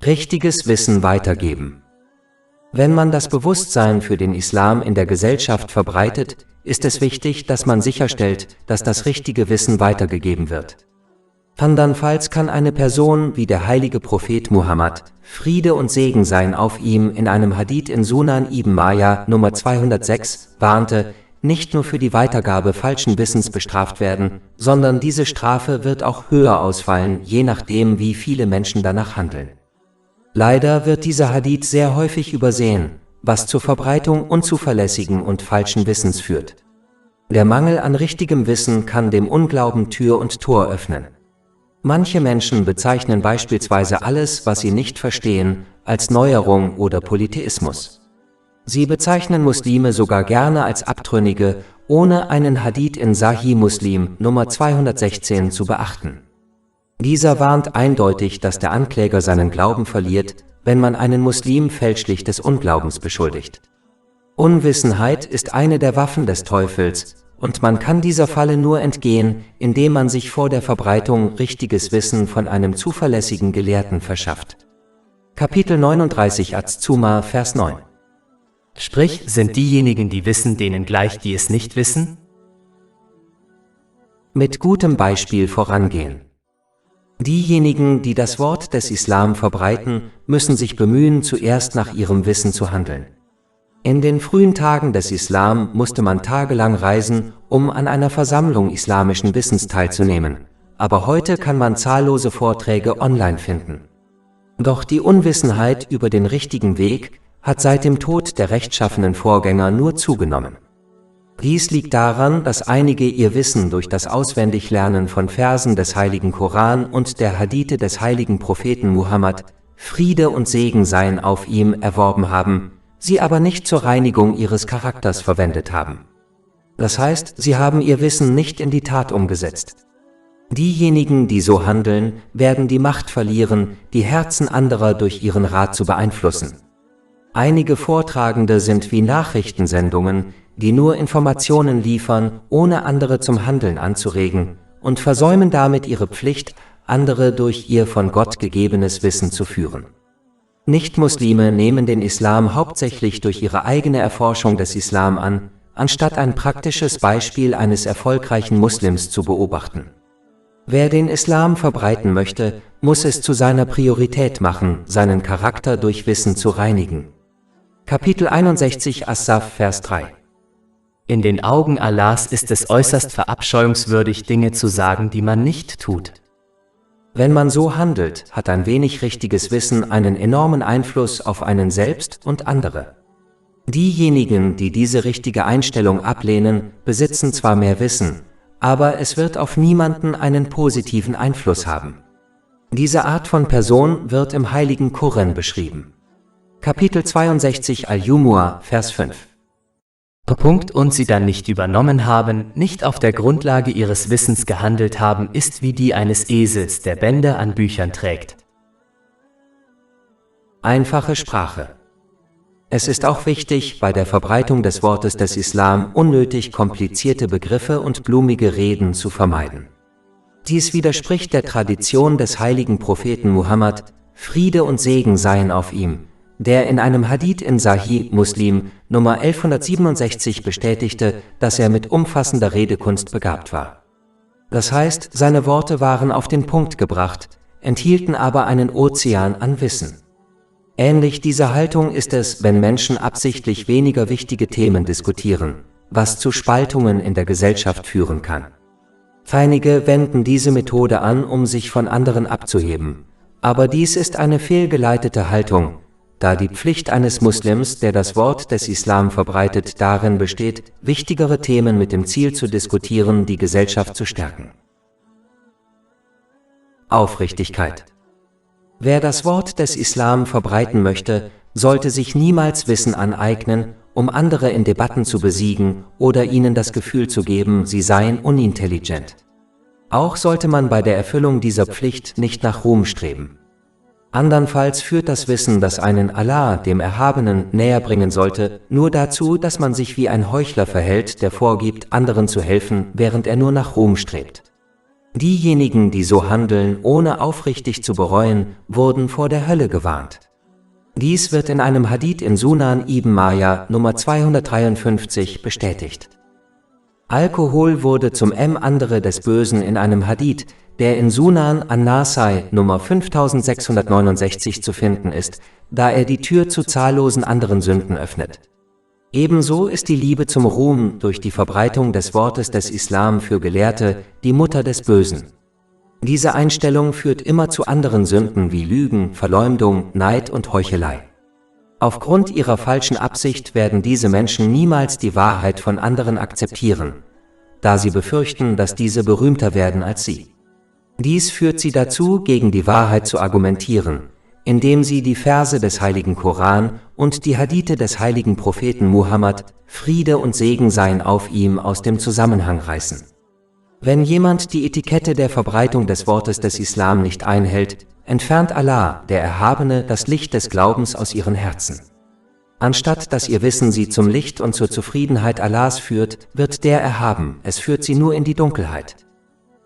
Richtiges Wissen weitergeben. Wenn man das Bewusstsein für den Islam in der Gesellschaft verbreitet, ist es wichtig, dass man sicherstellt, dass das richtige Wissen weitergegeben wird. Andernfalls kann eine Person wie der heilige Prophet Muhammad, Friede und Segen seien auf ihm, in einem Hadith in Sunan ibn Majah Nummer 206 warnte, nicht nur für die Weitergabe falschen Wissens bestraft werden, sondern diese Strafe wird auch höher ausfallen, je nachdem, wie viele Menschen danach handeln. Leider wird dieser Hadith sehr häufig übersehen, was zur Verbreitung unzuverlässigen und falschen Wissens führt. Der Mangel an richtigem Wissen kann dem Unglauben Tür und Tor öffnen. Manche Menschen bezeichnen beispielsweise alles, was sie nicht verstehen, als Neuerung oder Polytheismus. Sie bezeichnen Muslime sogar gerne als Abtrünnige, ohne einen Hadith in Sahih Muslim Nummer 216 zu beachten. Dieser warnt eindeutig, dass der Ankläger seinen Glauben verliert, wenn man einen Muslim fälschlich des Unglaubens beschuldigt. Unwissenheit ist eine der Waffen des Teufels, und man kann dieser Falle nur entgehen, indem man sich vor der Verbreitung richtiges Wissen von einem zuverlässigen Gelehrten verschafft. Kapitel 39 Az-Zumar, Vers 9. Sprich, sind diejenigen, die wissen, denen gleich, die es nicht wissen? Mit gutem Beispiel vorangehen. Diejenigen, die das Wort des Islam verbreiten, müssen sich bemühen, zuerst nach ihrem Wissen zu handeln. In den frühen Tagen des Islam musste man tagelang reisen, um an einer Versammlung islamischen Wissens teilzunehmen, aber heute kann man zahllose Vorträge online finden. Doch die Unwissenheit über den richtigen Weg hat seit dem Tod der rechtschaffenen Vorgänger nur zugenommen. Dies liegt daran, dass einige ihr Wissen durch das Auswendiglernen von Versen des heiligen Koran und der Hadithe des heiligen Propheten Muhammad, Friede und Segen seien auf ihm, erworben haben, sie aber nicht zur Reinigung ihres Charakters verwendet haben. Das heißt, sie haben ihr Wissen nicht in die Tat umgesetzt. Diejenigen, die so handeln, werden die Macht verlieren, die Herzen anderer durch ihren Rat zu beeinflussen. Einige Vortragende sind wie Nachrichtensendungen, die nur Informationen liefern, ohne andere zum Handeln anzuregen, und versäumen damit ihre Pflicht, andere durch ihr von Gott gegebenes Wissen zu führen. Nichtmuslime nehmen den Islam hauptsächlich durch ihre eigene Erforschung des Islam an, anstatt ein praktisches Beispiel eines erfolgreichen Muslims zu beobachten. Wer den Islam verbreiten möchte, muss es zu seiner Priorität machen, seinen Charakter durch Wissen zu reinigen. Kapitel 61 As-Saf, Vers 3. In den Augen Allahs ist es äußerst verabscheuungswürdig, Dinge zu sagen, die man nicht tut. Wenn man so handelt, hat ein wenig richtiges Wissen einen enormen Einfluss auf einen selbst und andere. Diejenigen, die diese richtige Einstellung ablehnen, besitzen zwar mehr Wissen, aber es wird auf niemanden einen positiven Einfluss haben. Diese Art von Person wird im heiligen Koran beschrieben. Kapitel 62 Al-Jumu'ah, Vers 5. Und sie dann nicht übernommen haben, nicht auf der Grundlage ihres Wissens gehandelt haben, ist wie die eines Esels, der Bänder an Büchern trägt. Einfache Sprache. Es ist auch wichtig, bei der Verbreitung des Wortes des Islam unnötig komplizierte Begriffe und blumige Reden zu vermeiden. Dies widerspricht der Tradition des heiligen Propheten Muhammad, Friede und Segen seien auf ihm, der in einem Hadith in Sahih Muslim Nummer 1167 bestätigte, dass er mit umfassender Redekunst begabt war. Das heißt, seine Worte waren auf den Punkt gebracht, enthielten aber einen Ozean an Wissen. Ähnlich dieser Haltung ist es, wenn Menschen absichtlich weniger wichtige Themen diskutieren, was zu Spaltungen in der Gesellschaft führen kann. Einige wenden diese Methode an, um sich von anderen abzuheben, aber dies ist eine fehlgeleitete Haltung, da die Pflicht eines Muslims, der das Wort des Islam verbreitet, darin besteht, wichtigere Themen mit dem Ziel zu diskutieren, die Gesellschaft zu stärken. Aufrichtigkeit. Wer das Wort des Islam verbreiten möchte, sollte sich niemals Wissen aneignen, um andere in Debatten zu besiegen oder ihnen das Gefühl zu geben, sie seien unintelligent. Auch sollte man bei der Erfüllung dieser Pflicht nicht nach Ruhm streben. Andernfalls führt das Wissen, das einen Allah, dem Erhabenen, näher bringen sollte, nur dazu, dass man sich wie ein Heuchler verhält, der vorgibt, anderen zu helfen, während er nur nach Ruhm strebt. Diejenigen, die so handeln, ohne aufrichtig zu bereuen, wurden vor der Hölle gewarnt. Dies wird in einem Hadith in Sunan ibn Majah Nummer 253 bestätigt. Alkohol wurde zum andere des Bösen in einem Hadith, der in Sunan an-Nasai Nummer 5669 zu finden ist, da er die Tür zu zahllosen anderen Sünden öffnet. Ebenso ist die Liebe zum Ruhm durch die Verbreitung des Wortes des Islam für Gelehrte die Mutter des Bösen. Diese Einstellung führt immer zu anderen Sünden wie Lügen, Verleumdung, Neid und Heuchelei. Aufgrund ihrer falschen Absicht werden diese Menschen niemals die Wahrheit von anderen akzeptieren, da sie befürchten, dass diese berühmter werden als sie. Dies führt sie dazu, gegen die Wahrheit zu argumentieren, indem sie die Verse des heiligen Koran und die Hadithe des heiligen Propheten Muhammad, Friede und Segen seien auf ihm, aus dem Zusammenhang reißen. Wenn jemand die Etikette der Verbreitung des Wortes des Islam nicht einhält, entfernt Allah, der Erhabene, das Licht des Glaubens aus ihren Herzen. Anstatt dass ihr Wissen sie zum Licht und zur Zufriedenheit Allahs führt, wird der erhaben, es führt sie nur in die Dunkelheit.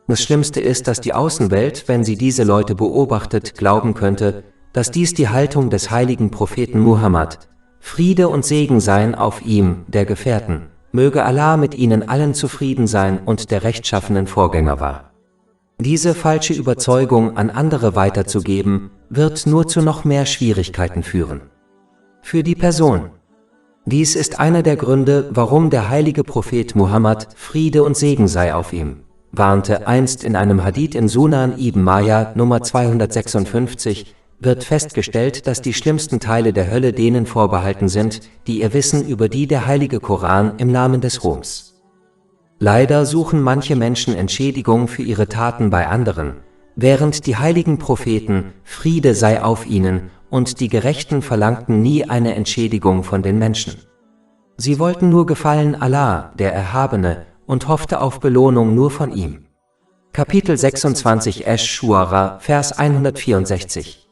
Das Schlimmste ist, dass die Außenwelt, wenn sie diese Leute beobachtet, glauben könnte, dass dies die Haltung des heiligen Propheten Muhammad, Friede und Segen seien auf ihm, der Gefährten, möge Allah mit ihnen allen zufrieden sein, und der rechtschaffenen Vorgänger war. Diese falsche Überzeugung an andere weiterzugeben, wird nur zu noch mehr Schwierigkeiten führen. Für die Person. Dies ist einer der Gründe, warum der heilige Prophet Muhammad, Friede und Segen sei auf ihm, warnte einst in einem Hadith in Sunan ibn Majah Nummer 256, wird festgestellt, dass die schlimmsten Teile der Hölle denen vorbehalten sind, die ihr Wissen über die der heilige Koran im Namen des Ruhms. Leider suchen manche Menschen Entschädigung für ihre Taten bei anderen, während die heiligen Propheten, Friede sei auf ihnen, und die Gerechten verlangten nie eine Entschädigung von den Menschen. Sie wollten nur Gefallen Allah, der Erhabene, und hoffte auf Belohnung nur von ihm. Kapitel 26 Ash-Shuara, Vers 164.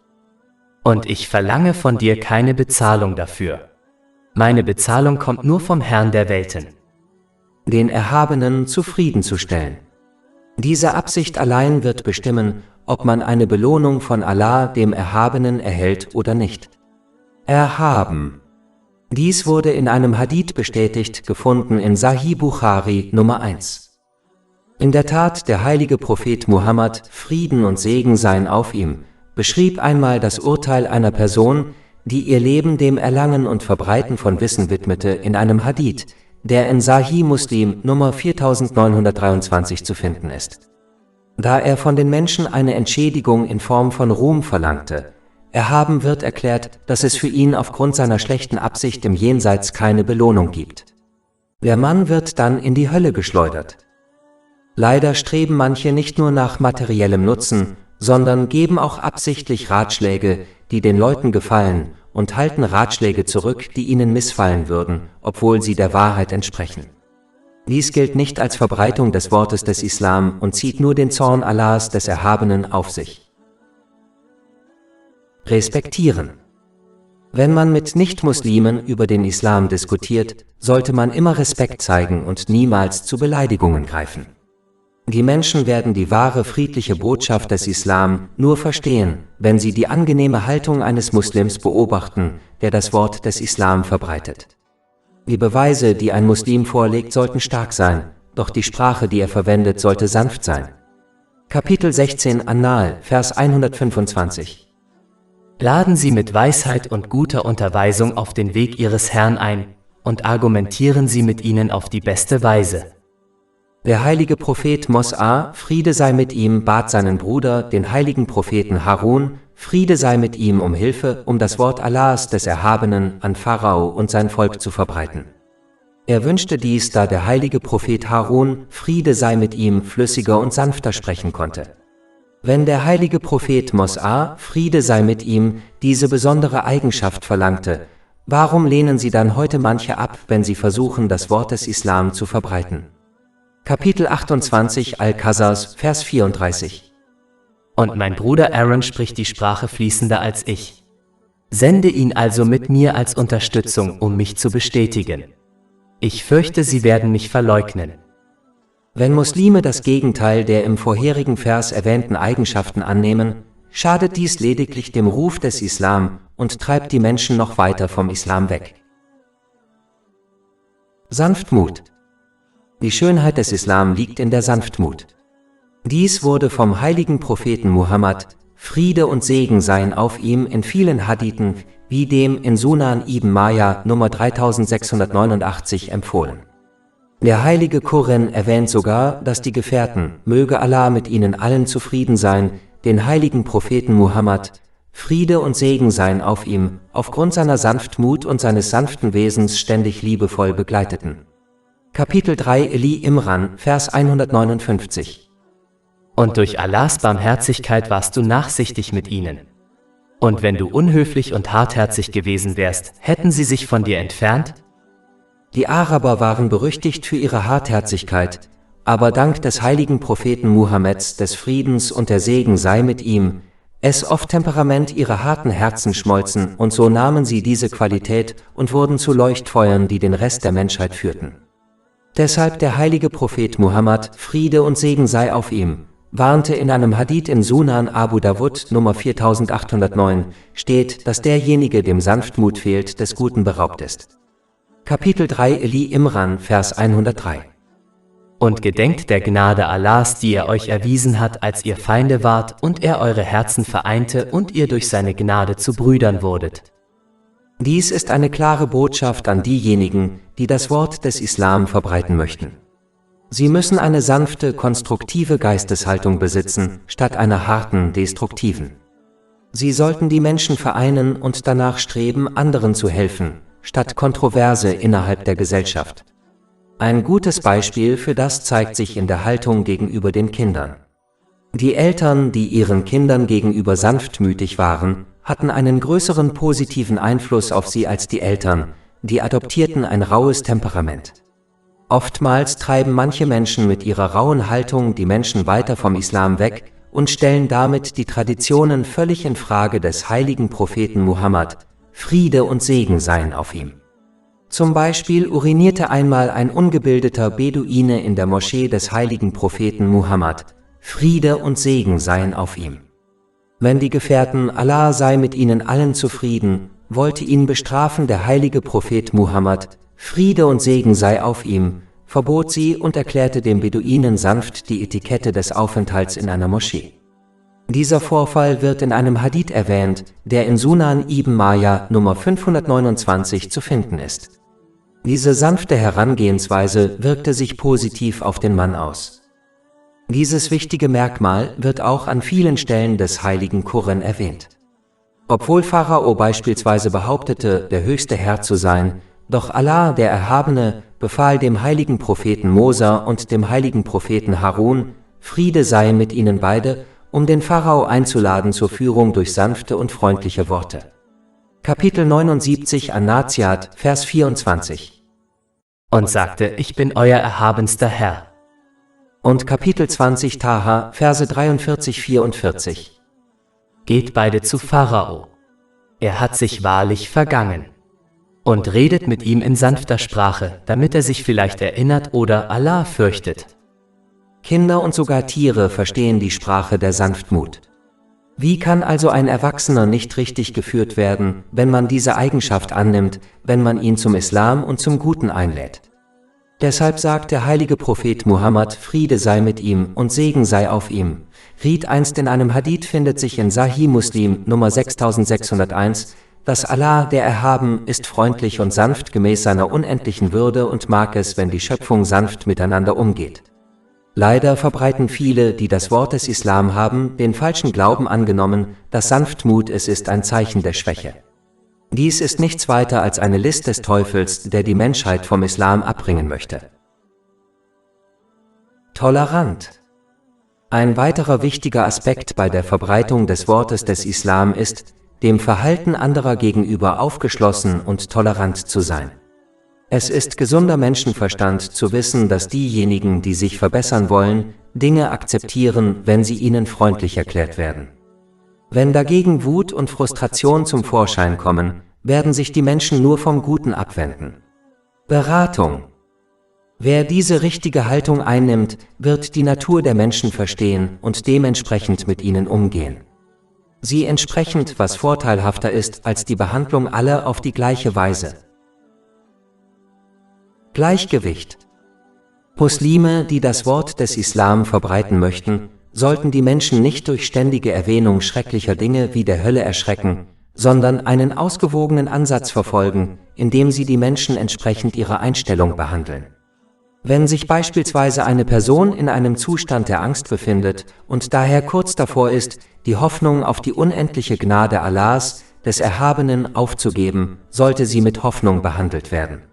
Und ich verlange von dir keine Bezahlung dafür. Meine Bezahlung kommt nur vom Herrn der Welten. Den Erhabenen zufriedenzustellen. Diese Absicht allein wird bestimmen, ob man eine Belohnung von Allah, dem Erhabenen, erhält oder nicht. Erhaben. Dies wurde in einem Hadith bestätigt, gefunden in Sahih Bukhari Nummer 1. In der Tat, der heilige Prophet Muhammad, Frieden und Segen seien auf ihm, beschrieb einmal das Urteil einer Person, die ihr Leben dem Erlangen und Verbreiten von Wissen widmete, in einem Hadith, der in Sahih Muslim Nummer 4923 zu finden ist. Da er von den Menschen eine Entschädigung in Form von Ruhm verlangte, erhaben wird erklärt, dass es für ihn aufgrund seiner schlechten Absicht im Jenseits keine Belohnung gibt. Der Mann wird dann in die Hölle geschleudert. Leider streben manche nicht nur nach materiellem Nutzen, sondern geben auch absichtlich Ratschläge, die den Leuten gefallen, und halten Ratschläge zurück, die ihnen missfallen würden, obwohl sie der Wahrheit entsprechen. Dies gilt nicht als Verbreitung des Wortes des Islam und zieht nur den Zorn Allahs des Erhabenen auf sich. Respektieren. Wenn man mit Nicht-Muslimen über den Islam diskutiert, sollte man immer Respekt zeigen und niemals zu Beleidigungen greifen. Die Menschen werden die wahre friedliche Botschaft des Islam nur verstehen, wenn sie die angenehme Haltung eines Muslims beobachten, der das Wort des Islam verbreitet. Die Beweise, die ein Muslim vorlegt, sollten stark sein, doch die Sprache, die er verwendet, sollte sanft sein. Kapitel 16 An-Nahl, Vers 125. Laden Sie mit Weisheit und guter Unterweisung auf den Weg Ihres Herrn ein und argumentieren Sie mit ihnen auf die beste Weise. Der heilige Prophet Mos'a, Friede sei mit ihm, bat seinen Bruder, den heiligen Propheten Harun, Friede sei mit ihm, um Hilfe, um das Wort Allahs des Erhabenen an Pharao und sein Volk zu verbreiten. Er wünschte dies, da der heilige Prophet Harun, Friede sei mit ihm, flüssiger und sanfter sprechen konnte. Wenn der heilige Prophet Mos'a, Friede sei mit ihm, diese besondere Eigenschaft verlangte, warum lehnen sie dann heute manche ab, wenn sie versuchen, das Wort des Islam zu verbreiten? Kapitel 28 Al-Qasas, Vers 34. Und mein Bruder Aaron spricht die Sprache fließender als ich. Sende ihn also mit mir als Unterstützung, um mich zu bestätigen. Ich fürchte, sie werden mich verleugnen. Wenn Muslime das Gegenteil der im vorherigen Vers erwähnten Eigenschaften annehmen, schadet dies lediglich dem Ruf des Islam und treibt die Menschen noch weiter vom Islam weg. Sanftmut. Die Schönheit des Islam liegt in der Sanftmut. Dies wurde vom heiligen Propheten Muhammad, Friede und Segen seien auf ihm, in vielen Hadithen, wie dem in Sunan ibn Majah Nummer 3689 empfohlen. Der heilige Koran erwähnt sogar, dass die Gefährten, möge Allah mit ihnen allen zufrieden sein, den heiligen Propheten Muhammad, Friede und Segen seien auf ihm, aufgrund seiner Sanftmut und seines sanften Wesens ständig liebevoll begleiteten. Kapitel 3 Ali Imran, Vers 159. Und durch Allahs Barmherzigkeit warst du nachsichtig mit ihnen. Und wenn du unhöflich und hartherzig gewesen wärst, hätten sie sich von dir entfernt? Die Araber waren berüchtigt für ihre Hartherzigkeit, aber dank des heiligen Propheten Muhammeds, des Friedens und der Segen sei mit ihm, es oft Temperament ihrer harten Herzen schmolzen, und so nahmen sie diese Qualität und wurden zu Leuchtfeuern, die den Rest der Menschheit führten. Deshalb der heilige Prophet Muhammad, Friede und Segen sei auf ihm, warnte in einem Hadith in Sunan Abu Dawud Nummer 4809, steht, dass derjenige, dem Sanftmut fehlt, des Guten beraubt ist. Kapitel 3 Ali Imran, Vers 103. Und gedenkt der Gnade Allahs, die er euch erwiesen hat, als ihr Feinde wart und er eure Herzen vereinte und ihr durch seine Gnade zu Brüdern wurdet. Dies ist eine klare Botschaft an diejenigen, die das Wort des Islam verbreiten möchten. Sie müssen eine sanfte, konstruktive Geisteshaltung besitzen, statt einer harten, destruktiven. Sie sollten die Menschen vereinen und danach streben, anderen zu helfen, statt Kontroverse innerhalb der Gesellschaft. Ein gutes Beispiel für das zeigt sich in der Haltung gegenüber den Kindern. Die Eltern, die ihren Kindern gegenüber sanftmütig waren, hatten einen größeren positiven Einfluss auf sie als die Eltern, die adoptierten ein raues Temperament. Oftmals treiben manche Menschen mit ihrer rauen Haltung die Menschen weiter vom Islam weg und stellen damit die Traditionen völlig in Frage des heiligen Propheten Muhammad, Friede und Segen seien auf ihm. Zum Beispiel urinierte einmal ein ungebildeter Beduine in der Moschee des heiligen Propheten Muhammad, Friede und Segen seien auf ihm. Wenn die Gefährten, Allah sei mit ihnen allen zufrieden, wollte ihn bestrafen, der heilige Prophet Muhammad, Friede und Segen sei auf ihm, verbot sie und erklärte dem Beduinen sanft die Etikette des Aufenthalts in einer Moschee. Dieser Vorfall wird in einem Hadith erwähnt, der in Sunan ibn Majah Nummer 529 zu finden ist. Diese sanfte Herangehensweise wirkte sich positiv auf den Mann aus. Dieses wichtige Merkmal wird auch an vielen Stellen des heiligen Koran erwähnt. Obwohl Pharao beispielsweise behauptete, der höchste Herr zu sein, doch Allah, der Erhabene, befahl dem heiligen Propheten Mosa und dem heiligen Propheten Harun, Friede sei mit ihnen beide, um den Pharao einzuladen zur Führung durch sanfte und freundliche Worte. Kapitel 79 An-Naziat, Vers 24. Und sagte, ich bin euer erhabenster Herr. Und Kapitel 20 Taha, Verse 43-44. Geht beide zu Pharao. Er hat sich wahrlich vergangen. Und redet mit ihm in sanfter Sprache, damit er sich vielleicht erinnert oder Allah fürchtet. Kinder und sogar Tiere verstehen die Sprache der Sanftmut. Wie kann also ein Erwachsener nicht richtig geführt werden, wenn man diese Eigenschaft annimmt, wenn man ihn zum Islam und zum Guten einlädt? Deshalb sagt der heilige Prophet Muhammad, Friede sei mit ihm und Segen sei auf ihm, riet einst in einem Hadith, findet sich in Sahih Muslim Nummer 6601, dass Allah, der Erhaben, ist freundlich und sanft gemäß seiner unendlichen Würde und mag es, wenn die Schöpfung sanft miteinander umgeht. Leider verbreiten viele, die das Wort des Islam haben, den falschen Glauben angenommen, dass Sanftmut es ist ein Zeichen der Schwäche. Dies ist nichts weiter als eine List des Teufels, der die Menschheit vom Islam abbringen möchte. Tolerant. Ein weiterer wichtiger Aspekt bei der Verbreitung des Wortes des Islam ist, dem Verhalten anderer gegenüber aufgeschlossen und tolerant zu sein. Es ist gesunder Menschenverstand zu wissen, dass diejenigen, die sich verbessern wollen, Dinge akzeptieren, wenn sie ihnen freundlich erklärt werden. Wenn dagegen Wut und Frustration zum Vorschein kommen, werden sich die Menschen nur vom Guten abwenden. Beratung. Wer diese richtige Haltung einnimmt, wird die Natur der Menschen verstehen und dementsprechend mit ihnen umgehen. Sie entsprechend, was vorteilhafter ist als die Behandlung aller auf die gleiche Weise. Gleichgewicht. Muslime, die das Wort des Islam verbreiten möchten, sollten die Menschen nicht durch ständige Erwähnung schrecklicher Dinge wie der Hölle erschrecken, sondern einen ausgewogenen Ansatz verfolgen, indem sie die Menschen entsprechend ihrer Einstellung behandeln. Wenn sich beispielsweise eine Person in einem Zustand der Angst befindet und daher kurz davor ist, die Hoffnung auf die unendliche Gnade Allahs, des Erhabenen, aufzugeben, sollte sie mit Hoffnung behandelt werden.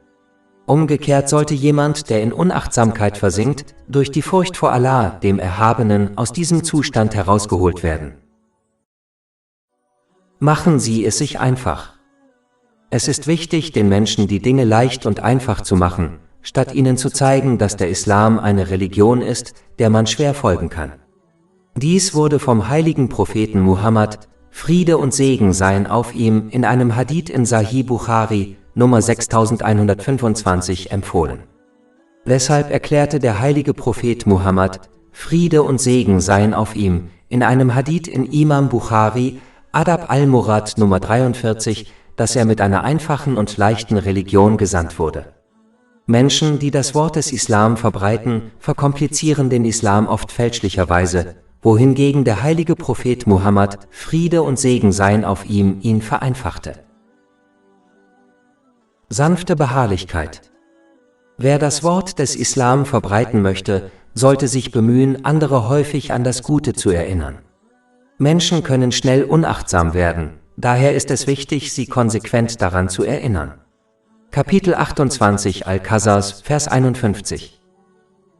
Umgekehrt sollte jemand, der in Unachtsamkeit versinkt, durch die Furcht vor Allah, dem Erhabenen, aus diesem Zustand herausgeholt werden. Machen Sie es sich einfach. Es ist wichtig, den Menschen die Dinge leicht und einfach zu machen, statt ihnen zu zeigen, dass der Islam eine Religion ist, der man schwer folgen kann. Dies wurde vom heiligen Propheten Muhammad, Friede und Segen seien auf ihm, in einem Hadith in Sahih Bukhari, Nummer 6125 empfohlen. Deshalb erklärte der heilige Prophet Muhammad, Friede und Segen seien auf ihm, in einem Hadith in Imam Bukhari, Adab al-Murad Nummer 43, dass er mit einer einfachen und leichten Religion gesandt wurde. Menschen, die das Wort des Islam verbreiten, verkomplizieren den Islam oft fälschlicherweise, wohingegen der heilige Prophet Muhammad, Friede und Segen seien auf ihm, ihn vereinfachte. Sanfte Beharrlichkeit. Wer das Wort des Islam verbreiten möchte, sollte sich bemühen, andere häufig an das Gute zu erinnern. Menschen können schnell unachtsam werden, daher ist es wichtig, sie konsequent daran zu erinnern. Kapitel 28 Al-Qasas, Vers 51.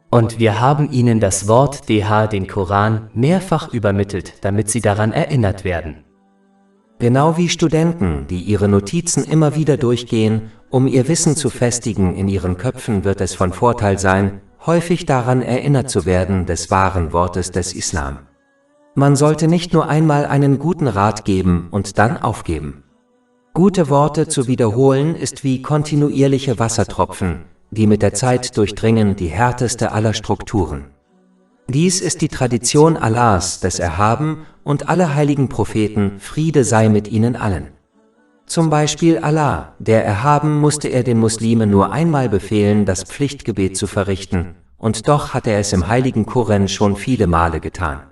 Und wir haben ihnen das Wort den Koran, mehrfach übermittelt, damit sie daran erinnert werden. Genau wie Studenten, die ihre Notizen immer wieder durchgehen, um ihr Wissen zu festigen in ihren Köpfen, wird es von Vorteil sein, häufig daran erinnert zu werden des wahren Wortes des Islam. Man sollte nicht nur einmal einen guten Rat geben und dann aufgeben. Gute Worte zu wiederholen ist wie kontinuierliche Wassertropfen, die mit der Zeit durchdringen die härteste aller Strukturen. Dies ist die Tradition Allahs, des Erhaben, und alle heiligen Propheten, Friede sei mit ihnen allen. Zum Beispiel Allah, der Erhaben, musste er den Muslimen nur einmal befehlen, das Pflichtgebet zu verrichten, und doch hat er es im heiligen Koran schon viele Male getan.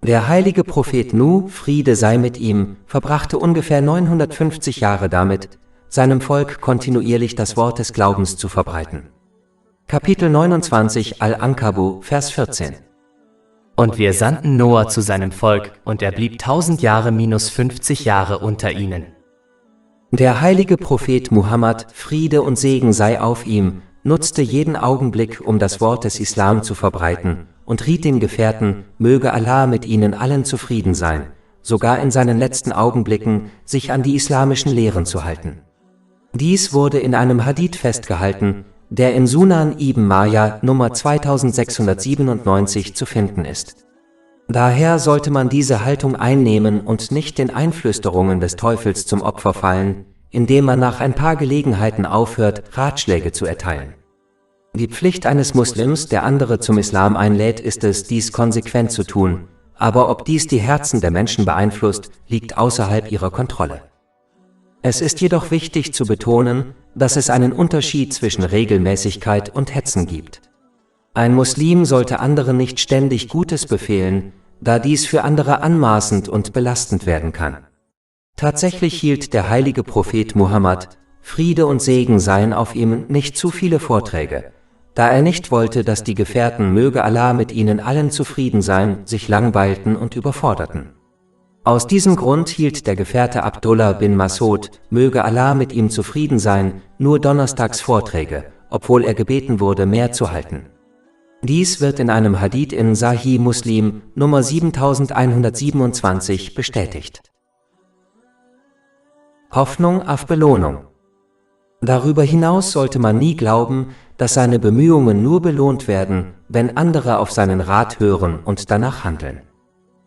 Der heilige Prophet Nuh, Friede sei mit ihm, verbrachte ungefähr 950 Jahre damit, seinem Volk kontinuierlich das Wort des Glaubens zu verbreiten. Kapitel 29 Al-Ankabut, Vers 14. Und wir sandten Noah zu seinem Volk, und er blieb 1000 Jahre minus 50 Jahre unter ihnen. Der heilige Prophet Muhammad, Friede und Segen sei auf ihm, nutzte jeden Augenblick, um das Wort des Islam zu verbreiten, und riet den Gefährten, möge Allah mit ihnen allen zufrieden sein, sogar in seinen letzten Augenblicken, sich an die islamischen Lehren zu halten. Dies wurde in einem Hadith festgehalten, der in Sunan ibn Majah Nummer 2697 zu finden ist. Daher sollte man diese Haltung einnehmen und nicht den Einflüsterungen des Teufels zum Opfer fallen, indem man nach ein paar Gelegenheiten aufhört, Ratschläge zu erteilen. Die Pflicht eines Muslims, der andere zum Islam einlädt, ist es, dies konsequent zu tun, aber ob dies die Herzen der Menschen beeinflusst, liegt außerhalb ihrer Kontrolle. Es ist jedoch wichtig zu betonen, dass es einen Unterschied zwischen Regelmäßigkeit und Hetzen gibt. Ein Muslim sollte anderen nicht ständig Gutes befehlen, da dies für andere anmaßend und belastend werden kann. Tatsächlich hielt der heilige Prophet Muhammad, Friede und Segen seien auf ihm, nicht zu viele Vorträge, da er nicht wollte, dass die Gefährten, möge Allah mit ihnen allen zufrieden sein, sich langweilten und überforderten. Aus diesem Grund hielt der Gefährte Abdullah bin Mas'ud, möge Allah mit ihm zufrieden sein, nur donnerstags Vorträge, obwohl er gebeten wurde, mehr zu halten. Dies wird in einem Hadith in Sahih Muslim, Nummer 7127 bestätigt. Hoffnung auf Belohnung. Darüber hinaus sollte man nie glauben, dass seine Bemühungen nur belohnt werden, wenn andere auf seinen Rat hören und danach handeln.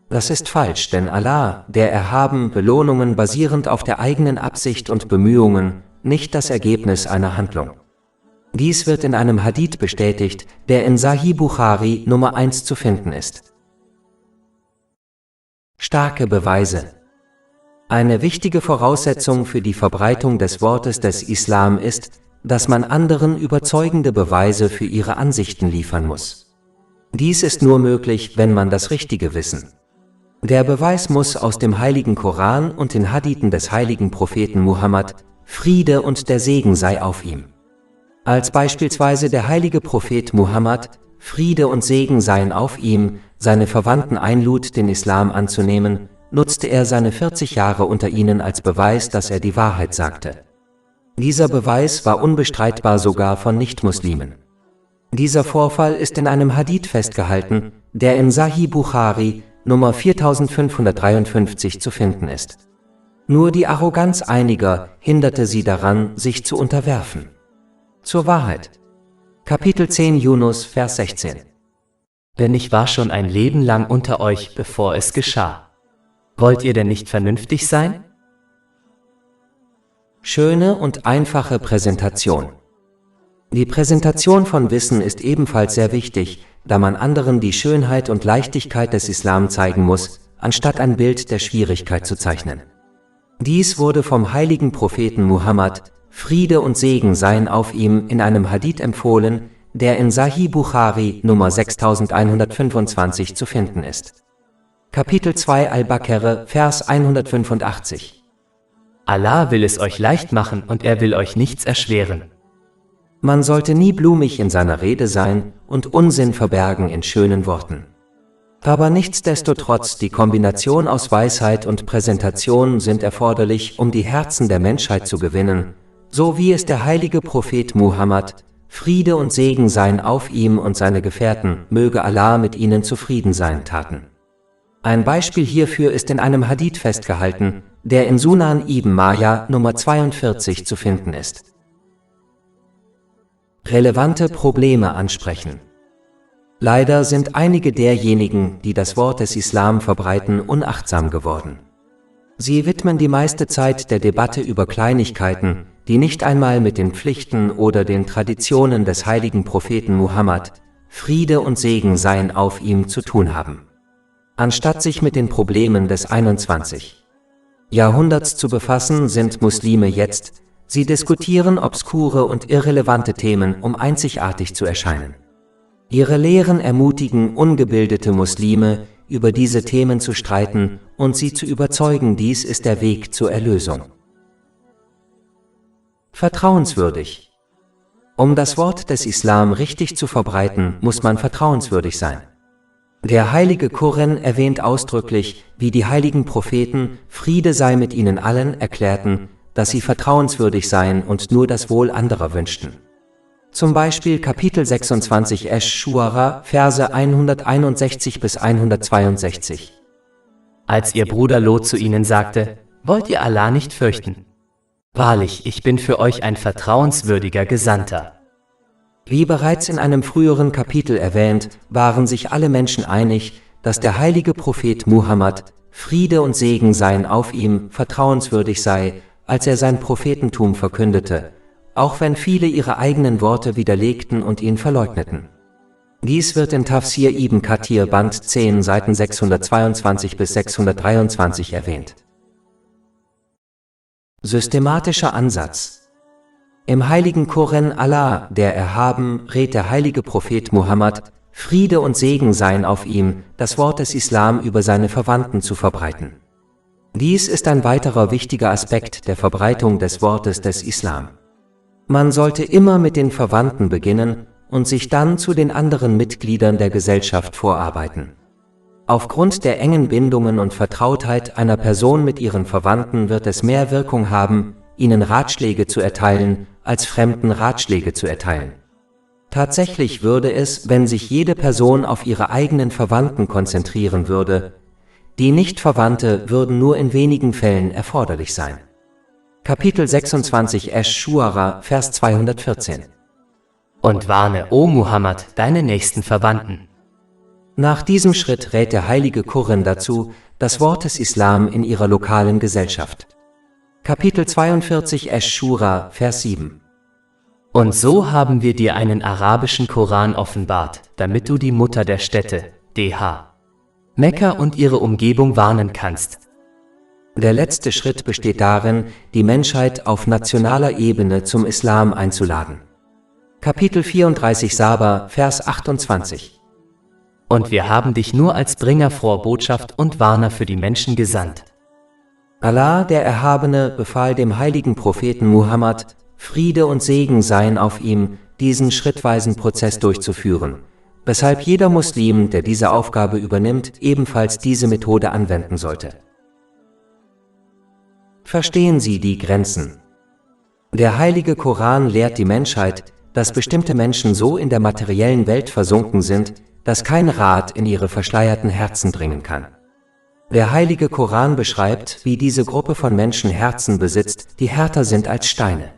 Das ist falsch, denn Allah, der Erhaben, Belohnungen basierend auf der eigenen Absicht und Bemühungen, nicht das Ergebnis einer Handlung. Dies wird in einem Hadith bestätigt, der in Sahih Bukhari Nummer 1 zu finden ist. Starke Beweise. Eine wichtige Voraussetzung für die Verbreitung des Wortes des Islam ist, dass man anderen überzeugende Beweise für ihre Ansichten liefern muss. Dies ist nur möglich, wenn man das richtige Wissen. Der Beweis muss aus dem heiligen Koran und den Hadithen des heiligen Propheten Muhammad, Friede und der Segen sei auf ihm. Als beispielsweise der heilige Prophet Muhammad, Friede und Segen seien auf ihm, seine Verwandten einlud, den Islam anzunehmen, nutzte er seine 40 Jahre unter ihnen als Beweis, dass er die Wahrheit sagte. Dieser Beweis war unbestreitbar sogar von Nichtmuslimen. Dieser Vorfall ist in einem Hadith festgehalten, der in Sahih Bukhari Nummer 4553 zu finden ist. Nur die Arroganz einiger hinderte sie daran, sich zu unterwerfen. Zur Wahrheit. Kapitel 10 Yunus, Vers 16. Denn ich war schon ein Leben lang unter euch, bevor es geschah. Wollt ihr denn nicht vernünftig sein? Schöne und einfache Präsentation. Die Präsentation von Wissen ist ebenfalls sehr wichtig, da man anderen die Schönheit und Leichtigkeit des Islam zeigen muss, anstatt ein Bild der Schwierigkeit zu zeichnen. Dies wurde vom heiligen Propheten Muhammad, Friede und Segen seien auf ihm, in einem Hadith empfohlen, der in Sahih Bukhari Nummer 6125 zu finden ist. Kapitel 2 Al-Baqarah, Vers 185. Allah will es euch leicht machen und er will euch nichts erschweren. Man sollte nie blumig in seiner Rede sein und Unsinn verbergen in schönen Worten. Aber nichtsdestotrotz, die Kombination aus Weisheit und Präsentation sind erforderlich, um die Herzen der Menschheit zu gewinnen, so wie es der heilige Prophet Muhammad, Friede und Segen seien auf ihm und seine Gefährten, möge Allah mit ihnen zufrieden sein, taten. Ein Beispiel hierfür ist in einem Hadith festgehalten, der in Sunan ibn Majah Nummer 42 zu finden ist. Relevante Probleme ansprechen. Leider sind einige derjenigen, die das Wort des Islam verbreiten, unachtsam geworden. Sie widmen die meiste Zeit der Debatte über Kleinigkeiten, die nicht einmal mit den Pflichten oder den Traditionen des heiligen Propheten Muhammad, Friede und Segen seien auf ihm, zu tun haben. Anstatt sich mit den Problemen des 21. Jahrhunderts zu befassen, sind Muslime jetzt, sie diskutieren obskure und irrelevante Themen, um einzigartig zu erscheinen. Ihre Lehren ermutigen ungebildete Muslime, über diese Themen zu streiten und sie zu überzeugen, dies ist der Weg zur Erlösung. Vertrauenswürdig. Um das Wort des Islam richtig zu verbreiten, muss man vertrauenswürdig sein. Der heilige Koran erwähnt ausdrücklich, wie die heiligen Propheten, Friede sei mit ihnen allen, erklärten, dass sie vertrauenswürdig seien und nur das Wohl anderer wünschten. Zum Beispiel Kapitel 26 Esh-Shuara, Verse 161 bis 162. Als ihr Bruder Lot zu ihnen sagte, wollt ihr Allah nicht fürchten? Wahrlich, ich bin für euch ein vertrauenswürdiger Gesandter. Wie bereits in einem früheren Kapitel erwähnt, waren sich alle Menschen einig, dass der heilige Prophet Muhammad, Friede und Segen seien auf ihm, vertrauenswürdig sei, als er sein Prophetentum verkündete, auch wenn viele ihre eigenen Worte widerlegten und ihn verleugneten. Dies wird in Tafsir ibn Kathir Band 10 Seiten 622 bis 623 erwähnt. Systematischer Ansatz. Im heiligen Koran Allah, der Erhaben, rät der heilige Prophet Muhammad, Friede und Segen seien auf ihm, das Wort des Islam über seine Verwandten zu verbreiten. Dies ist ein weiterer wichtiger Aspekt der Verbreitung des Wortes des Islam. Man sollte immer mit den Verwandten beginnen und sich dann zu den anderen Mitgliedern der Gesellschaft vorarbeiten. Aufgrund der engen Bindungen und Vertrautheit einer Person mit ihren Verwandten wird es mehr Wirkung haben, ihnen Ratschläge zu erteilen, als Fremden Ratschläge zu erteilen. Tatsächlich würde es, wenn sich jede Person auf ihre eigenen Verwandten konzentrieren würde, die Nicht-Verwandte würden nur in wenigen Fällen erforderlich sein. Kapitel 26 Esh-Shuara, Vers 214. Und warne, o Muhammad, deine nächsten Verwandten. Nach diesem Schritt rät der heilige Koran dazu, das Wort des Islam in ihrer lokalen Gesellschaft. Kapitel 42 Esh-Shura, Vers 7. Und so haben wir dir einen arabischen Koran offenbart, damit du die Mutter der Städte, DH, Mekka und ihre Umgebung warnen kannst. Der letzte Schritt besteht darin, die Menschheit auf nationaler Ebene zum Islam einzuladen. Kapitel 34 Saba, Vers 28. Und wir haben dich nur als Bringer froher Botschaft und Warner für die Menschen gesandt. Allah, der Erhabene, befahl dem heiligen Propheten Muhammad, Friede und Segen seien auf ihm, diesen schrittweisen Prozess durchzuführen, weshalb jeder Muslim, der diese Aufgabe übernimmt, ebenfalls diese Methode anwenden sollte. Verstehen Sie die Grenzen. Der heilige Koran lehrt die Menschheit, dass bestimmte Menschen so in der materiellen Welt versunken sind, dass kein Rat in ihre verschleierten Herzen dringen kann. Der heilige Koran beschreibt, wie diese Gruppe von Menschen Herzen besitzt, die härter sind als Steine.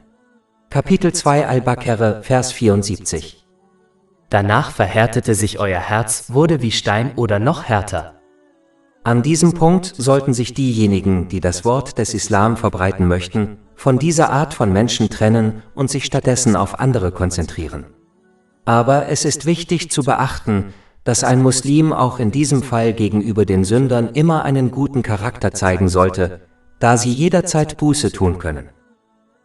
Kapitel 2 Al-Baqarah, Vers 74. Danach verhärtete sich euer Herz, wurde wie Stein oder noch härter. An diesem Punkt sollten sich diejenigen, die das Wort des Islam verbreiten möchten, von dieser Art von Menschen trennen und sich stattdessen auf andere konzentrieren. Aber es ist wichtig zu beachten, dass ein Muslim auch in diesem Fall gegenüber den Sündern immer einen guten Charakter zeigen sollte, da sie jederzeit Buße tun können.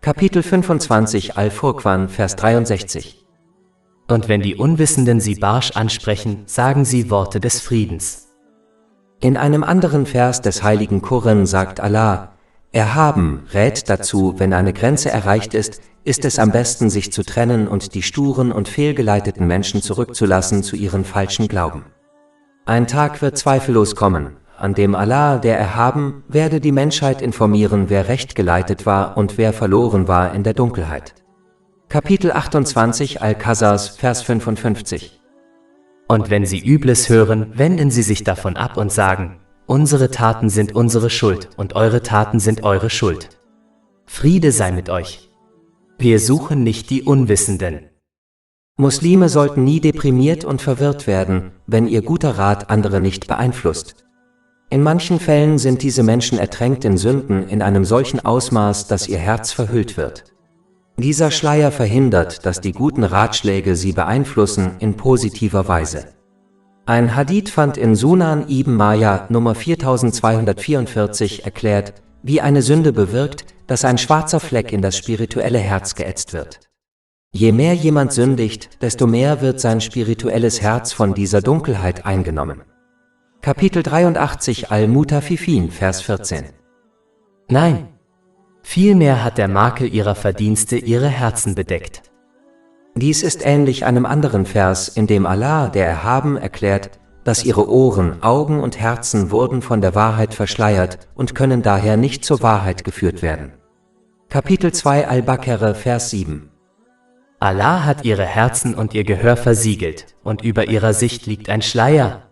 Kapitel 25 Al-Furqan, Vers 63. Und wenn die Unwissenden sie barsch ansprechen, sagen sie Worte des Friedens. In einem anderen Vers des heiligen Koran sagt Allah, Erhaben rät dazu, wenn eine Grenze erreicht ist es am besten, sich zu trennen und die sturen und fehlgeleiteten Menschen zurückzulassen zu ihren falschen Glauben. Ein Tag wird zweifellos kommen, an dem Allah, der Erhaben, werde die Menschheit informieren, wer recht geleitet war und wer verloren war in der Dunkelheit. Kapitel 28 Al-Qasas, Vers 55. Und wenn sie Übles hören, wenden sie sich davon ab und sagen, unsere Taten sind unsere Schuld und eure Taten sind eure Schuld. Friede sei mit euch. Wir suchen nicht die Unwissenden. Muslime sollten nie deprimiert und verwirrt werden, wenn ihr guter Rat andere nicht beeinflusst. In manchen Fällen sind diese Menschen ertränkt in Sünden in einem solchen Ausmaß, dass ihr Herz verhüllt wird. Dieser Schleier verhindert, dass die guten Ratschläge sie beeinflussen in positiver Weise. Ein Hadith fand in Sunan ibn Majah Nummer 4244 erklärt, wie eine Sünde bewirkt, dass ein schwarzer Fleck in das spirituelle Herz geätzt wird. Je mehr jemand sündigt, desto mehr wird sein spirituelles Herz von dieser Dunkelheit eingenommen. Kapitel 83 Al-Mutaffifin, Vers 14. Nein, vielmehr hat der Makel ihrer Verdienste ihre Herzen bedeckt. Dies ist ähnlich einem anderen Vers, in dem Allah, der Erhaben, erklärt, dass ihre Ohren, Augen und Herzen wurden von der Wahrheit verschleiert und können daher nicht zur Wahrheit geführt werden. Kapitel 2 Al-Baqarah, Vers 7. Allah hat ihre Herzen und ihr Gehör versiegelt, und über ihrer Sicht liegt ein Schleier.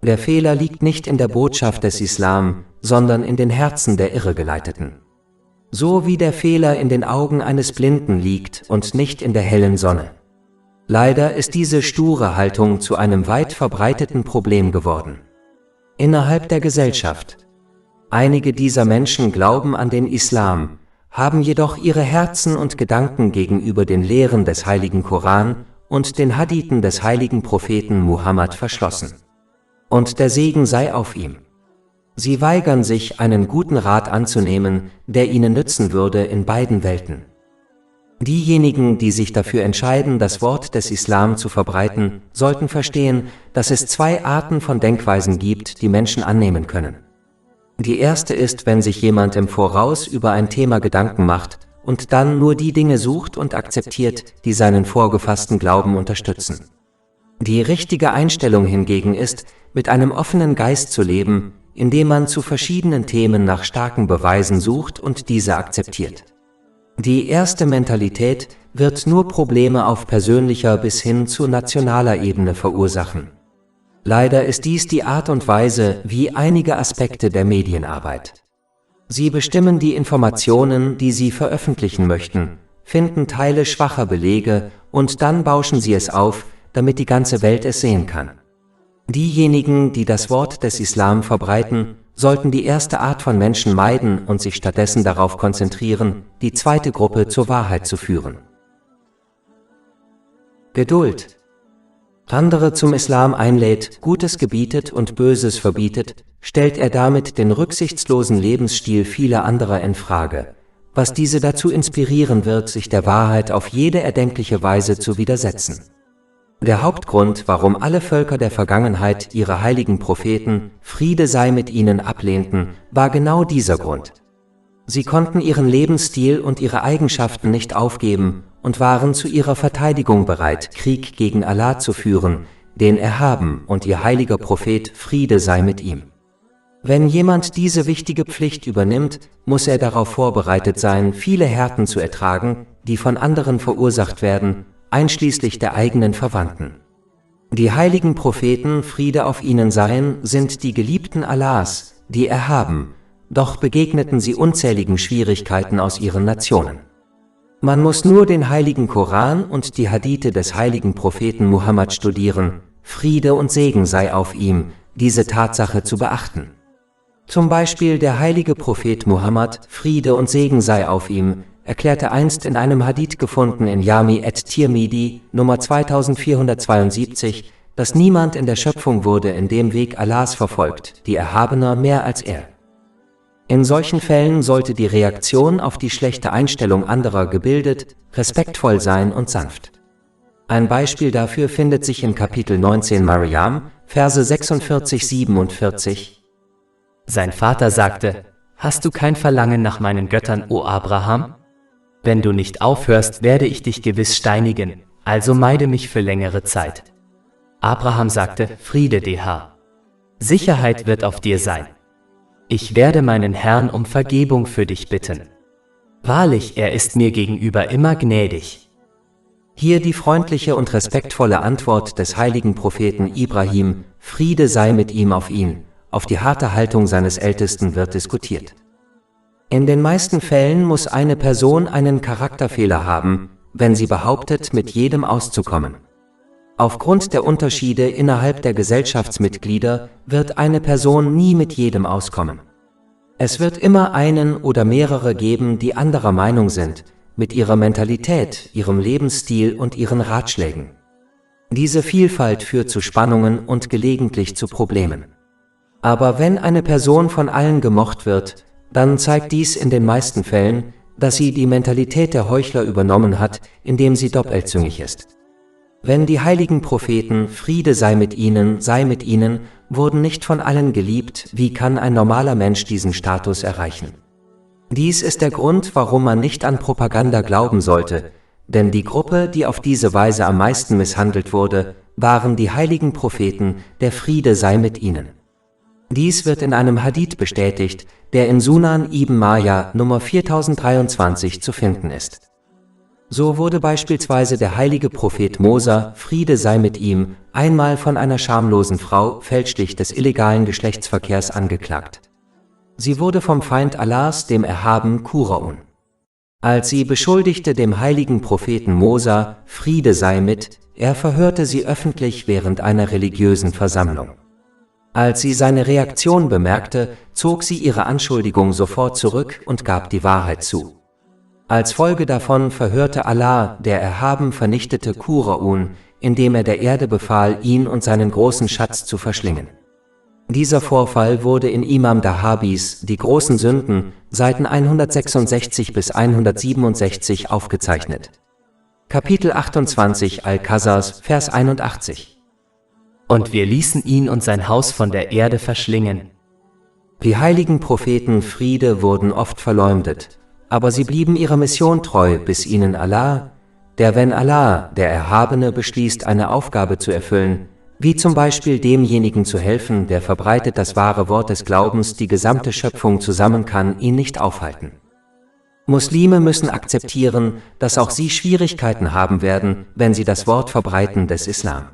Der Fehler liegt nicht in der Botschaft des Islam, sondern in den Herzen der Irregeleiteten. So wie der Fehler in den Augen eines Blinden liegt und nicht in der hellen Sonne. Leider ist diese sture Haltung zu einem weit verbreiteten Problem geworden. Innerhalb der Gesellschaft. Einige dieser Menschen glauben an den Islam, haben jedoch ihre Herzen und Gedanken gegenüber den Lehren des heiligen Koran und den Hadithen des heiligen Propheten Muhammad verschlossen. Und der Segen sei auf ihm. Sie weigern sich, einen guten Rat anzunehmen, der ihnen nützen würde in beiden Welten. Diejenigen, die sich dafür entscheiden, das Wort des Islam zu verbreiten, sollten verstehen, dass es zwei Arten von Denkweisen gibt, die Menschen annehmen können. Die erste ist, wenn sich jemand im Voraus über ein Thema Gedanken macht und dann nur die Dinge sucht und akzeptiert, die seinen vorgefassten Glauben unterstützen. Die richtige Einstellung hingegen ist, mit einem offenen Geist zu leben, indem man zu verschiedenen Themen nach starken Beweisen sucht und diese akzeptiert. Die erste Mentalität wird nur Probleme auf persönlicher bis hin zu nationaler Ebene verursachen. Leider ist dies die Art und Weise, wie einige Aspekte der Medienarbeit. Sie bestimmen die Informationen, die sie veröffentlichen möchten, finden Teile schwacher Belege und dann bauschen sie es auf, damit die ganze Welt es sehen kann. Diejenigen, die das Wort des Islam verbreiten, sollten die erste Art von Menschen meiden und sich stattdessen darauf konzentrieren, die zweite Gruppe zur Wahrheit zu führen. Geduld. Andere zum Islam einlädt, Gutes gebietet und Böses verbietet, stellt er damit den rücksichtslosen Lebensstil vieler anderer in Frage, was diese dazu inspirieren wird, sich der Wahrheit auf jede erdenkliche Weise zu widersetzen. Der Hauptgrund, warum alle Völker der Vergangenheit ihre heiligen Propheten, Friede sei mit ihnen, ablehnten, war genau dieser Grund. Sie konnten ihren Lebensstil und ihre Eigenschaften nicht aufgeben und waren zu ihrer Verteidigung bereit, Krieg gegen Allah zu führen, den Erhaben und ihr heiliger Prophet, Friede sei mit ihm. Wenn jemand diese wichtige Pflicht übernimmt, muss er darauf vorbereitet sein, viele Härten zu ertragen, die von anderen verursacht werden, einschließlich der eigenen Verwandten. Die heiligen Propheten, Friede auf ihnen seien, sind die Geliebten Allahs, die Erhaben, doch begegneten sie unzähligen Schwierigkeiten aus ihren Nationen. Man muss nur den heiligen Koran und die Hadithe des heiligen Propheten Muhammad studieren, Friede und Segen sei auf ihm, diese Tatsache zu beachten. Zum Beispiel der heilige Prophet Muhammad, Friede und Segen sei auf ihm, erklärte einst in einem Hadith gefunden in Jami at-Tirmidhi, Nummer 2472, dass niemand in der Schöpfung wurde in dem Weg Allahs verfolgt, die Erhabener mehr als er. In solchen Fällen sollte die Reaktion auf die schlechte Einstellung anderer gebildet, respektvoll sein und sanft. Ein Beispiel dafür findet sich in Kapitel 19 Maryam, Verse 46-47. Sein Vater sagte: Hast du kein Verlangen nach meinen Göttern, o Abraham? Wenn du nicht aufhörst, werde ich dich gewiss steinigen, also meide mich für längere Zeit. Abraham sagte: Friede DH. Sicherheit wird auf dir sein. Ich werde meinen Herrn um Vergebung für dich bitten. Wahrlich, er ist mir gegenüber immer gnädig. Hier die freundliche und respektvolle Antwort des heiligen Propheten Ibrahim, Friede sei mit ihm auf ihn, auf die harte Haltung seines Ältesten wird diskutiert. In den meisten Fällen muss eine Person einen Charakterfehler haben, wenn sie behauptet, mit jedem auszukommen. Aufgrund der Unterschiede innerhalb der Gesellschaftsmitglieder wird eine Person nie mit jedem auskommen. Es wird immer einen oder mehrere geben, die anderer Meinung sind, mit ihrer Mentalität, ihrem Lebensstil und ihren Ratschlägen. Diese Vielfalt führt zu Spannungen und gelegentlich zu Problemen. Aber wenn eine Person von allen gemocht wird, dann zeigt dies in den meisten Fällen, dass sie die Mentalität der Heuchler übernommen hat, indem sie doppelzüngig ist. Wenn die heiligen Propheten, Friede sei mit ihnen, wurden nicht von allen geliebt, wie kann ein normaler Mensch diesen Status erreichen? Dies ist der Grund, warum man nicht an Propaganda glauben sollte, denn die Gruppe, die auf diese Weise am meisten misshandelt wurde, waren die heiligen Propheten, der Friede sei mit ihnen. Dies wird in einem Hadith bestätigt, der in Sunan ibn Majah Nummer 4023 zu finden ist. So wurde beispielsweise der heilige Prophet Mosa, Friede sei mit ihm, einmal von einer schamlosen Frau fälschlich des illegalen Geschlechtsverkehrs angeklagt. Sie wurde vom Feind Allahs, dem Erhaben, Qur'an. Als sie beschuldigte dem heiligen Propheten Mosa, Friede sei mit, er verhörte sie öffentlich während einer religiösen Versammlung. Als sie seine Reaktion bemerkte, zog sie ihre Anschuldigung sofort zurück und gab die Wahrheit zu. Als Folge davon verhörte Allah, der Erhaben, vernichtete Qur'an, indem er der Erde befahl, ihn und seinen großen Schatz zu verschlingen. Dieser Vorfall wurde in Imam Dahabis Die großen Sünden, Seiten 166 bis 167 aufgezeichnet. Kapitel 28 Al-Qasas, Vers 81. Und wir ließen ihn und sein Haus von der Erde verschlingen. Die heiligen Propheten, Friede, wurden oft verleumdet, aber sie blieben ihrer Mission treu, bis ihnen Allah, wenn Allah, der Erhabene, beschließt, eine Aufgabe zu erfüllen, wie zum Beispiel demjenigen zu helfen, der verbreitet das wahre Wort des Glaubens, die gesamte Schöpfung zusammen kann ihn nicht aufhalten. Muslime müssen akzeptieren, dass auch sie Schwierigkeiten haben werden, wenn sie das Wort verbreiten des Islam.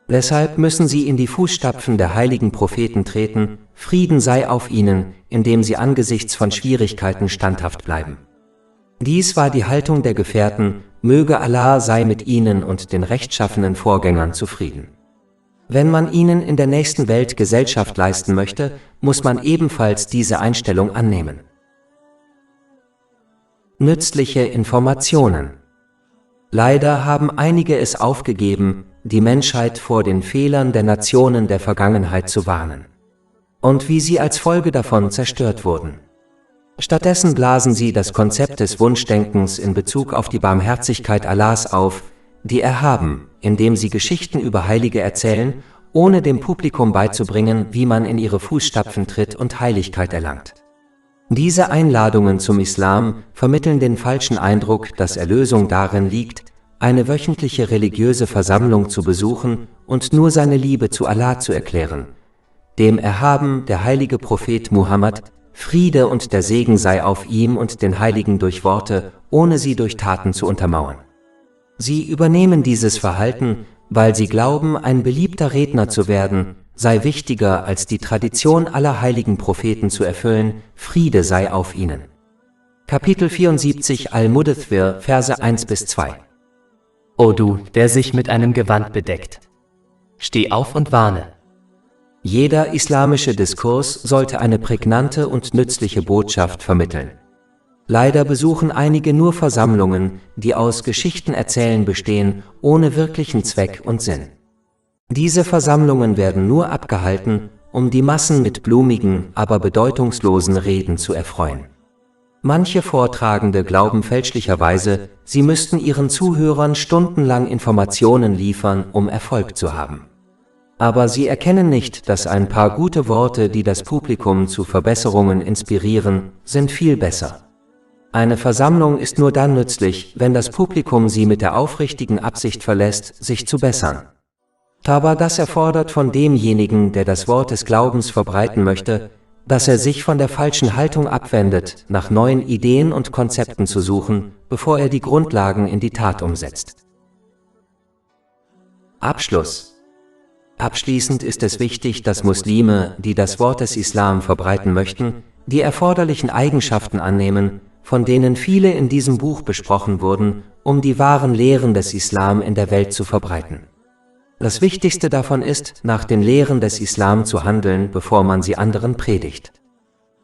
Deshalb müssen sie in die Fußstapfen der heiligen Propheten treten, Frieden sei auf ihnen, indem sie angesichts von Schwierigkeiten standhaft bleiben. Dies war die Haltung der Gefährten, möge Allah sei mit ihnen und den rechtschaffenen Vorgängern zufrieden. Wenn man ihnen in der nächsten Welt Gesellschaft leisten möchte, muss man ebenfalls diese Einstellung annehmen. Nützliche Informationen. Leider haben einige es aufgegeben, die Menschheit vor den Fehlern der Nationen der Vergangenheit zu warnen. Und wie sie als Folge davon zerstört wurden. Stattdessen blasen sie das Konzept des Wunschdenkens in Bezug auf die Barmherzigkeit Allahs auf, die erhaben, indem sie Geschichten über Heilige erzählen, ohne dem Publikum beizubringen, wie man in ihre Fußstapfen tritt und Heiligkeit erlangt. Diese Einladungen zum Islam vermitteln den falschen Eindruck, dass Erlösung darin liegt, eine wöchentliche religiöse Versammlung zu besuchen und nur seine Liebe zu Allah zu erklären. Dem Erhaben, der heilige Prophet Muhammad, Friede und der Segen sei auf ihm und den Heiligen durch Worte, ohne sie durch Taten zu untermauern. Sie übernehmen dieses Verhalten, weil sie glauben, ein beliebter Redner zu werden, sei wichtiger als die Tradition aller heiligen Propheten zu erfüllen, Friede sei auf ihnen. Kapitel 74 Al-Mudaththir, Verse 1-2. O du, der sich mit einem Gewand bedeckt! Steh auf und warne! Jeder islamische Diskurs sollte eine prägnante und nützliche Botschaft vermitteln. Leider besuchen einige nur Versammlungen, die aus Geschichtenerzählen bestehen, ohne wirklichen Zweck und Sinn. Diese Versammlungen werden nur abgehalten, um die Massen mit blumigen, aber bedeutungslosen Reden zu erfreuen. Manche Vortragende glauben fälschlicherweise, sie müssten ihren Zuhörern stundenlang Informationen liefern, um Erfolg zu haben. Aber sie erkennen nicht, dass ein paar gute Worte, die das Publikum zu Verbesserungen inspirieren, sind viel besser. Eine Versammlung ist nur dann nützlich, wenn das Publikum sie mit der aufrichtigen Absicht verlässt, sich zu bessern. Aber das erfordert von demjenigen, der das Wort des Glaubens verbreiten möchte, dass er sich von der falschen Haltung abwendet, nach neuen Ideen und Konzepten zu suchen, bevor er die Grundlagen in die Tat umsetzt. Abschluss. Abschließend ist es wichtig, dass Muslime, die das Wort des Islam verbreiten möchten, die erforderlichen Eigenschaften annehmen, von denen viele in diesem Buch besprochen wurden, um die wahren Lehren des Islam in der Welt zu verbreiten. Das Wichtigste davon ist, nach den Lehren des Islam zu handeln, bevor man sie anderen predigt.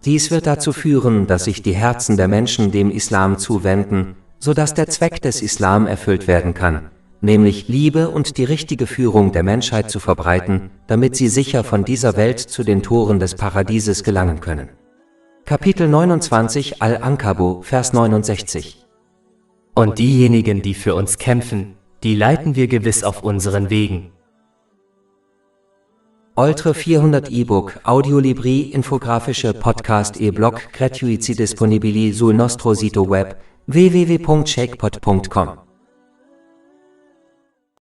Dies wird dazu führen, dass sich die Herzen der Menschen dem Islam zuwenden, sodass der Zweck des Islam erfüllt werden kann, nämlich Liebe und die richtige Führung der Menschheit zu verbreiten, damit sie sicher von dieser Welt zu den Toren des Paradieses gelangen können. Kapitel 29 Al-Ankabut, Vers 69. Und diejenigen, die für uns kämpfen, die leiten wir gewiss auf unseren Wegen. Oltre 400 E-Book, Audiolibri, infografische Podcast e-Blog gratuiti disponibili sul nostro sito web www.shakepot.com